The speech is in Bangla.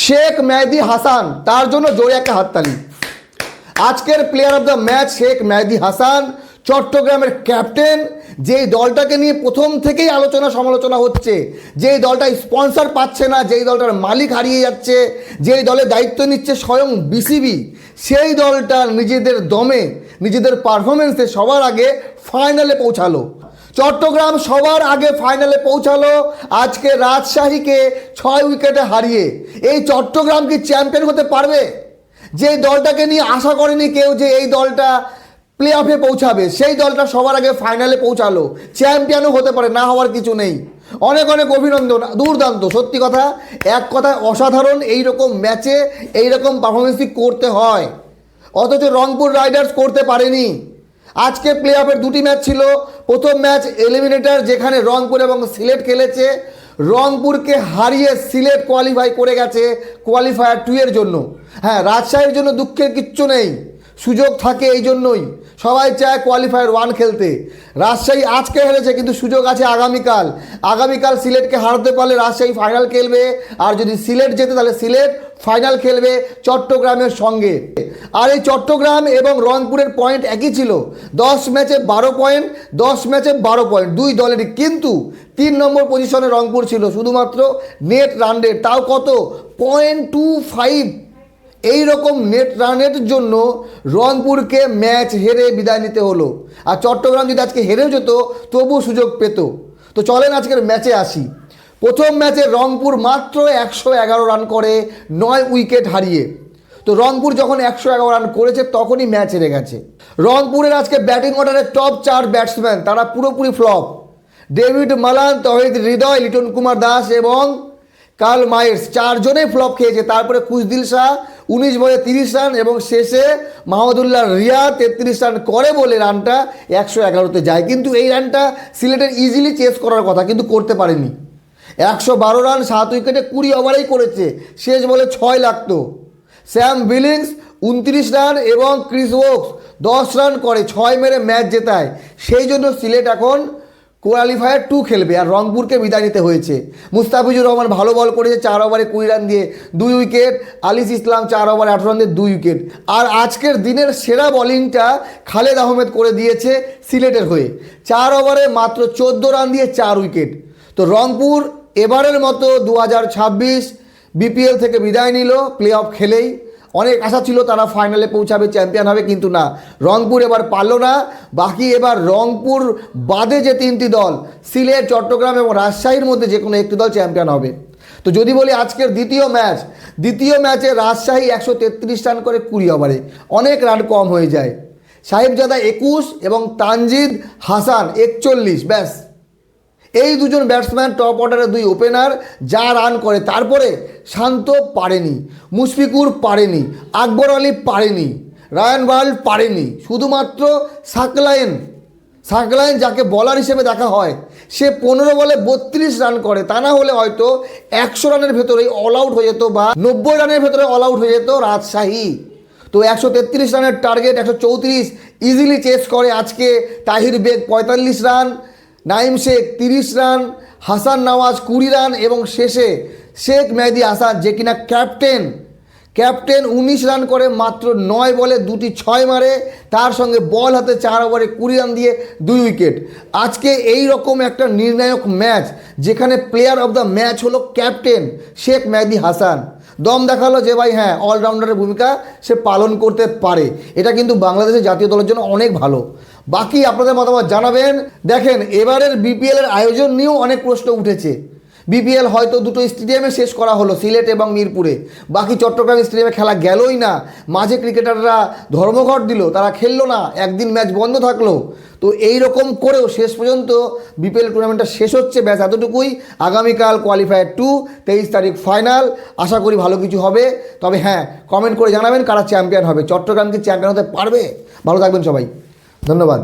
শেখ মেহেদী হাসান, তার জন্য জোরে একটা হাততালি। আজকের player of the match Sheikh Mehedi Hasan, চট্টগ্রামের ক্যাপ্টেন। যেই দলটাকে নিয়ে প্রথম থেকেই আলোচনা সমালোচনা হচ্ছে, যেই দলটা স্পন্সর পাচ্ছে না, যেই দলটার মালিক হারিয়ে যাচ্ছে, যেই দলের দায়িত্ব নিচ্ছে স্বয়ং বিসিবি, সেই দলটা নিজেদের দমে নিজেদের পারফরমেন্সে সবার আগে ফাইনালে পৌঁছালো। চট্টগ্রাম সবার আগে ফাইনালে পৌঁছালো আজকে রাজশাহীকে 6 উইকেটে হারিয়ে। এই চট্টগ্রাম কি চ্যাম্পিয়ন হতে পারবে? যে দলটাকে নিয়ে আশা করেনি কেউ যে এই দলটা প্লে অফে পৌঁছাবে, সেই দলটা সবার আগে ফাইনালে পৌঁছালো। চ্যাম্পিয়নও হতে পারে, না হওয়ার কিছু নেই। অনেক অনেক অভিনন্দন, দুর্দান্ত, সত্যি কথা, এক কথায় অসাধারণ। এইরকম ম্যাচে এইরকম পারফরমেন্সই করতে হয়, অথচ রংপুর রাইডার্স করতে পারেনি। আজকে প্লে অফের দুটি ম্যাচ ছিল। প্রথম ম্যাচ এলিমিনেটর, যেখানে রংপুর এবং সিলেট খেলেছে। রংপুরকে হারিয়ে সিলেট কোয়ালিফাই করে গেছে কোয়ালিফায়ার 2 এর জন্য। হ্যাঁ, রাজশাহীর জন্য দুঃখের কিচ্ছু নেই, সুযোগ থাকে, এই জন্যই সবাই চায় কোয়ালিফায়ার 1 খেলতে। রাজশাহী আজকে হেরেছে, কিন্তু সুযোগ আছে আগামীকাল। আগামীকাল সিলেটকে হারাতে পারলে রাজশাহী ফাইনাল খেলবে, আর যদি সিলেট জেতে তাহলে সিলেট ফাইনাল খেলবে চট্টগ্রামের সঙ্গে। আর এই চট্টগ্রাম এবং রংপুরের পয়েন্ট একই ছিল, 10 ম্যাচে 12 পয়েন্ট, 10 ম্যাচে 12 পয়েন্ট দুই দলেরই। কিন্তু 3 নম্বর পজিশনে রংপুর ছিল, শুধুমাত্র নেট রান রেট তাও কত 0.25। এই রকম নেট রানের জন্য রংপুরকে ম্যাচ হেরে বিদায় নিতে হলো। আর চট্টগ্রাম যদি আজকে হেরেও যেত তবু সুযোগ পেত। তো চলেন আজকের ম্যাচে আসি। প্রথম ম্যাচে রংপুর মাত্র 111 রান করে 9 উইকেট হারিয়ে। তো রংপুর যখন 111 রান করেছে তখনই ম্যাচ হেরে গেছে। রংপুরের আজকে ব্যাটিং অর্ডারের টপ 4 ব্যাটসম্যান তারা পুরোপুরি ফ্লপ। ডেভিড মালান, তৌহিদ হৃদয়, লিটন কুমার দাস এবং কার্ল মাইয়ার্স 4 জনেই ফ্লপ খেয়েছে। তারপরে খুশদিল শাহ 19 বলে 30 রান এবং শেষে মাহমুদুল্লাহ রিয়া 33 রান করে বলে রানটা 111তে যায়। কিন্তু এই রানটা সিলেটের ইজিলি চেস করার কথা, কিন্তু করতে পারেনি। 112 রান 7 উইকেটে 20 ওভারেই করেছে, শেষ বলে 6 লাগতো। স্যাম বিলিংস 29 রান এবং ক্রিস ওকস 10 রান করে 6 মেরে ম্যাচ জেতায়। সেই জন্য সিলেট এখন কোয়ালিফায়ার 2 খেলবে আর রংপুরকে বিদায় নিতে হয়েছে। মুস্তাফিজুর রহমান ভালো বল করেছে, 4 ওভারে 20 রান দিয়ে 2 উইকেট। আলিস ইসলাম 4 ওভারে 18 রান দিয়ে 2 উইকেট। আর আজকের দিনের সেরা বোলিংটা খালেদ আহমেদ করে দিয়েছে সিলেটের হয়ে, 4 ওভারে মাত্র 14 রান দিয়ে 4 উইকেট। তো রংপুর এবারের মতো 2026 বিপিএল থেকে বিদায় নিল প্লে অফ খেলেই। অনেক আশা ছিল তারা ফাইনালে পৌঁছাবে, চ্যাম্পিয়ন হবে, কিন্তু না, রংপুর এবার পারল না। বাকি এবার রংপুর বাদে যে 3টি দল সিলেট, চট্টগ্রাম এবং রাজশাহীর মধ্যে যে কোনো একটি দল চ্যাম্পিয়ন হবে। তো যদি বলি আজকের দ্বিতীয় ম্যাচে রাজশাহী 133 রান করে 20 ওভারে, অনেক রান কম হয়ে যায়। সাহেবজাদা 21 এবং তানজিদ হাসান 41, ব্যাস। এই দুজন ব্যাটসম্যান, টপ অর্ডারের 2 ওপেনার যা রান করে। তারপরে শান্ত পারেনি, মুশফিকুর পারেনি, আকবর আলী পারেনি, রায়ান ওয়ার্ল্ড পারেনি। শুধুমাত্র সাকলাইন যাকে বলার হিসেবে দেখা হয়, সে 15 বলে 32 রান করে। তা না হলে হয়তো 100 রানের ভেতরেই অল আউট হয়ে যেত, বা 90 রানের ভেতরে অল আউট হয়ে যেত রাজশাহী। তো 133 রানের টার্গেট 134 ইজিলি চেস করে আজকে। তাহির বেগ 45 run, Naim Sheikh 30 run, Hasan Nawaz 20 run এবং শেষে শেখ মেহেদী হাসান, যে কিনা ক্যাপ্টেন 19 রান করে মাত্র 9 বলে 2টি 6 মারে। তার সঙ্গে বল হাতে 4 ওভারে 20 রান দিয়ে 2 উইকেট। আজকে এই রকম একটা নির্ণায়ক ম্যাচ, যেখানে প্লেয়ার অফ দ্য ম্যাচ হলো ক্যাপ্টেন শেখ মেহেদী হাসান। দম দেখালো যে ভাই হ্যাঁ, অলরাউন্ডারের ভূমিকা সে পালন করতে পারে। এটা কিন্তু বাংলাদেশের জাতীয় দলের জন্য অনেক ভালো। বাকি আপনাদের মতামত জানাবেন। দেখেন, এবারের বিপিএলের আয়োজন নিয়েও অনেক প্রশ্ন উঠেছে। বিপিএল হয়তো 2টো স্টেডিয়ামে শেষ করা হলো, সিলেট এবং মিরপুরে। বাকি চট্টগ্রাম স্টেডিয়ামে খেলা গেলই না। মাঝে ক্রিকেটাররা ধর্মঘট দিল, তারা খেললো না, একদিন ম্যাচ বন্ধ থাকলো। তো এই রকম করেও শেষ পর্যন্ত বিপিএল টুর্নামেন্টটা শেষ হচ্ছে, ব্যাস এতটুকুই। আগামীকাল কোয়ালিফায়ার 2, 23 তারিখ ফাইনাল। আশা করি ভালো কিছু হবে। তবে হ্যাঁ, কমেন্ট করে জানাবেন কারা চ্যাম্পিয়ন হবে। চট্টগ্রাম কি চ্যাম্পিয়ন হতে পারবে? ভালো থাকবেন সবাই, ধন্যবাদ।